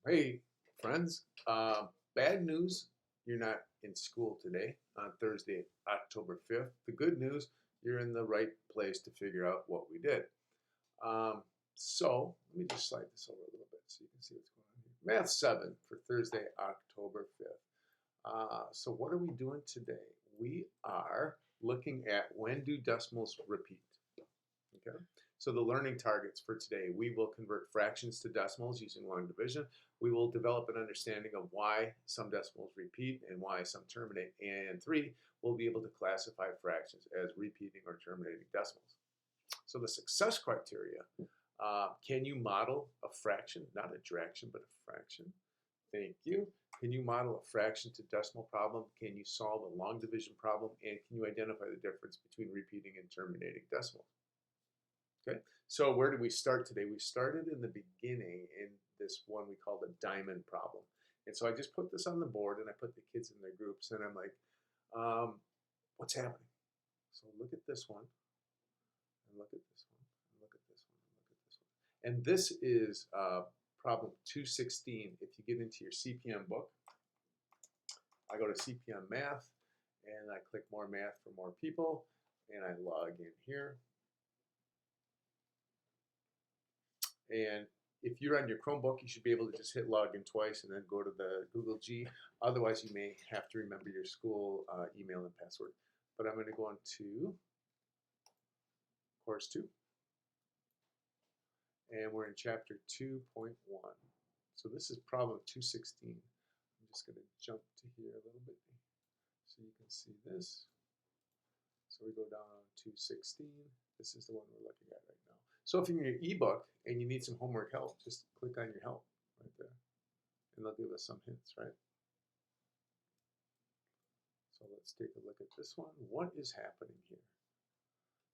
Hey, friends. Bad news, you're not in school today on Thursday, October 5th. The good news, you're in the right place to figure out what we did. Let me just slide this over a little bit so you can see what's going on here. Math 7 for Thursday, October 5th. So what are we doing today? We are looking at when do decimals repeat. Okay. So the learning targets for today, we will convert fractions to decimals using long division. We will develop an understanding of why some decimals repeat and why some terminate. And 3, we'll be able to classify fractions as repeating or terminating decimals. So the success criteria, can you model a fraction, not a fraction, but a fraction? Thank you. Can you model a fraction to decimal problem? Can you solve a long division problem? And can you identify the difference between repeating and terminating decimals? Okay, so where did we start today? We started in the beginning in this one we call the diamond problem. And so I just put this on the board and I put the kids in their groups and I'm like, what's happening? So look at this one, and look at this one, and look at this one, and look at this one. And this is problem 216. If you get into your CPM book, I go to CPM Math and I click More Math for More People and I log in here. And if you're on your Chromebook, you should be able to just hit login twice and then go to the Google G. Otherwise, you may have to remember your school email and password. But I'm going to go on to course 2. And we're in chapter 2.1. So this is problem 216. I'm just going to jump to here a little bit so you can see this. So we go down on 216. This is the one we're looking at right now. So if you're in your ebook and you need some homework help, just click on your help right there. And they'll give us some hints, right? So let's take a look at this one. What is happening here?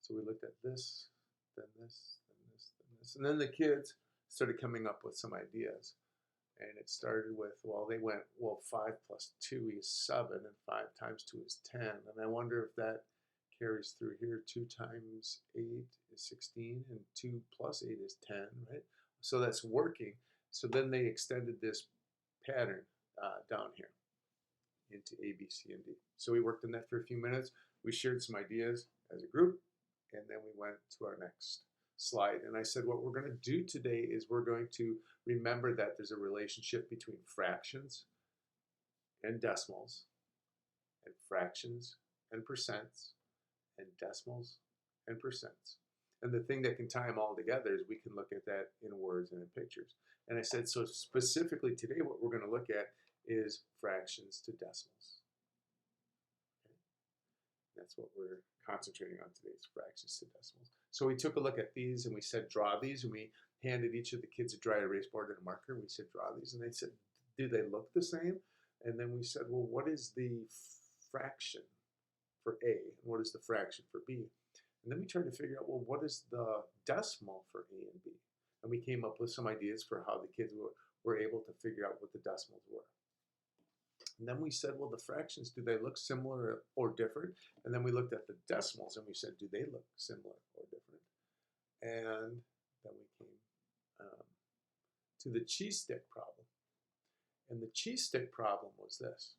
So we looked at this, then this, then this, then this. And then the kids started coming up with some ideas. And it started with, well, they went, well, 5 plus 2 is 7, and 5 times 2 is 10. And I wonder if that carries through here. 2 times 8 is 16, and 2 plus 8 is 10, right? So that's working. So then they extended this pattern down here into A, B, C, and D. So we worked on that for a few minutes. We shared some ideas as a group, and then we went to our next slide. And I said, what we're going to do today is we're going to remember that there's a relationship between fractions and decimals, and fractions and percents, and decimals and percents. And the thing that can tie them all together is we can look at that in words and in pictures. And I said, so specifically today, what we're going to look at is fractions to decimals. Okay? That's what we're concentrating on today, is fractions to decimals. So we took a look at these and we said, draw these, and we handed each of the kids a dry erase board and a marker. We said, draw these, and they said, do they look the same? And then we said, well, what is the fraction for A, and what is the fraction for B? And then we tried to figure out, well, what is the decimal for A and B? And we came up with some ideas for how the kids were able to figure out what the decimals were. And then we said, well, the fractions, do they look similar or different? And then we looked at the decimals and we said, do they look similar or different? And then we came to the cheese stick problem. And the cheese stick problem was this.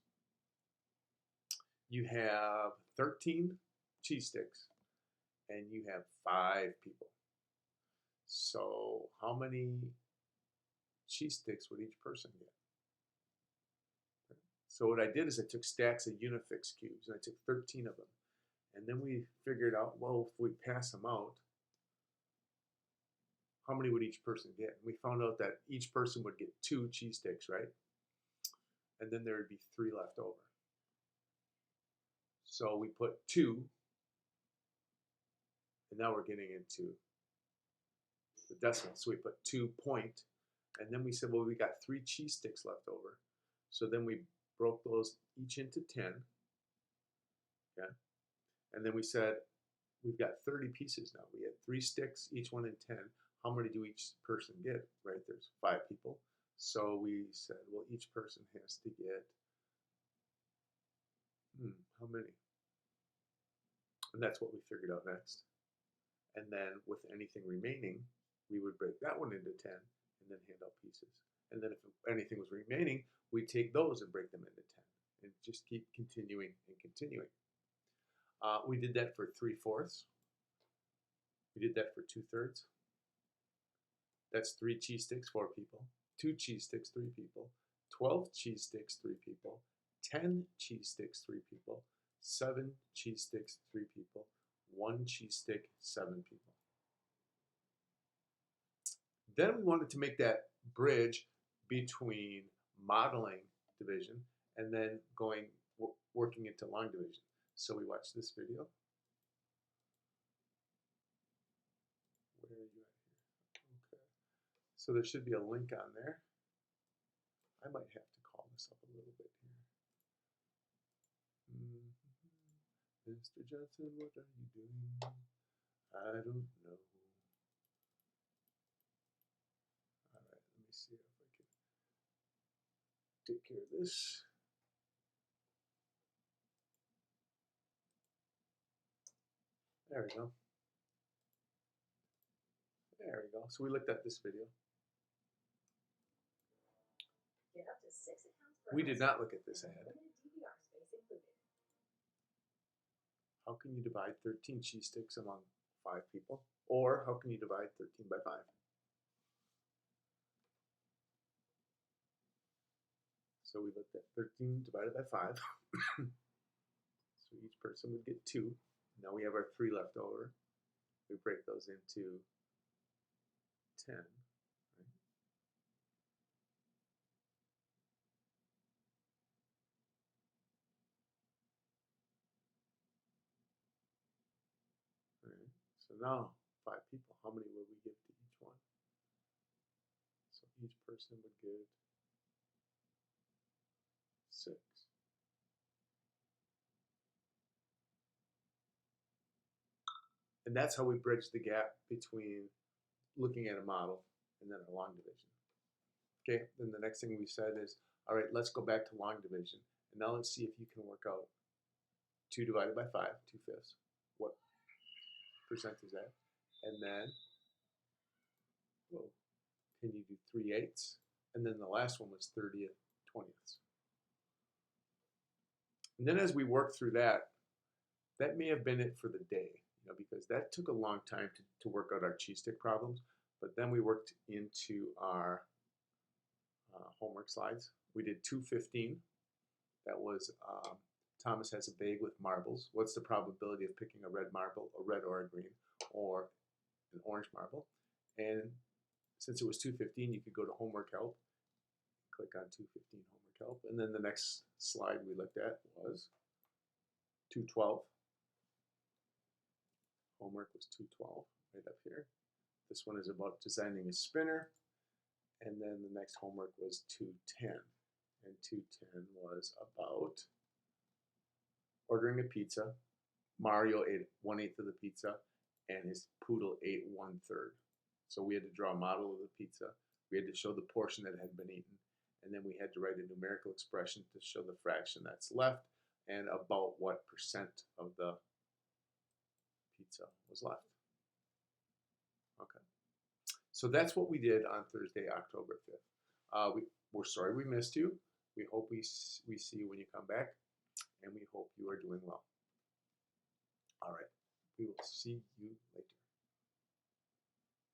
You have 13 cheese sticks and you have 5 people. So how many cheese sticks would each person get? So what I did is I took stacks of Unifix cubes and I took 13 of them. And then we figured out, well, if we pass them out, how many would each person get? And we found out that each person would get 2 cheese sticks, right? And then there would be 3 left over. So we put 2, and now we're getting into the decimal. So we put 2 point, and then we said, well, we got 3 cheese sticks left over. So then we broke those each into 10. Okay. And then we said, we've got 30 pieces now. We had 3 sticks, each one in 10. How many do each person get? Right, there's 5 people. So we said, well, each person has to get, how many? And that's what we figured out next. And then with anything remaining, we would break that one into 10 and then hand out pieces. And then if anything was remaining, we'd take those and break them into 10 and just keep continuing and continuing. We did that for 3/4. We did that for 2/3. That's 3 cheese sticks, 4 people. 2 cheese sticks, 3 people. 12 cheese sticks, 3 people. 10 cheese sticks, 3 people. 7 cheese sticks, 3 people. 1 cheese stick, 7 people. Then we wanted to make that bridge between modeling division and then working into long division. So we watched this video. Where are you at here? Okay. So there should be a link on there. I might have to call this up a little bit here. Mr. Johnson, what are you doing? I don't know. All right, let me see if I can take care of this. There we go. There we go. So we looked at this video. Get up to 6 accounts per We did household not look at this and ahead. unlimited DVR space included. How can you divide 13 cheese sticks among 5 people? Or how can you divide 13 by 5? So we looked at 13 divided by 5. So each person would get 2. Now we have our 3 left over. We break those into 10. Right? Right. So now 5 people, how many will we give to each one? So each person would give 6. And that's how we bridge the gap between looking at a model and then a long division. Okay, then the next thing we said is, all right, let's go back to long division. And now let's see if you can work out 2 divided by 5, 2/5. What percent is that? And then, whoa, can you do 3/8? And then the last one was 30th, 20ths. And then as we work through that, that may have been it for the day, because that took a long time to work out our cheese stick problems. But then we worked into our homework slides. We did 2/15. That was Thomas has a bag with marbles. What's the probability of picking a red marble, a red or a green, or an orange marble? And since it was 2/15, you could go to homework help, click on 2/15 homework help, and then the next slide we looked at was 2/12. Homework was 2/12, right up here. This one is about designing a spinner, and then the next homework was 2/10, and 2/10 was about ordering a pizza. Mario ate 1/8 of the pizza, and his poodle ate 1/3. So we had to draw a model of the pizza. We had to show the portion that had been eaten, and then we had to write a numerical expression to show the fraction that's left and about what percent of the pizza was left. Okay. So that's what we did on Thursday, October 5th. We're sorry we missed you. We hope we see you when you come back, and we hope you are doing well. All right. We will see you later.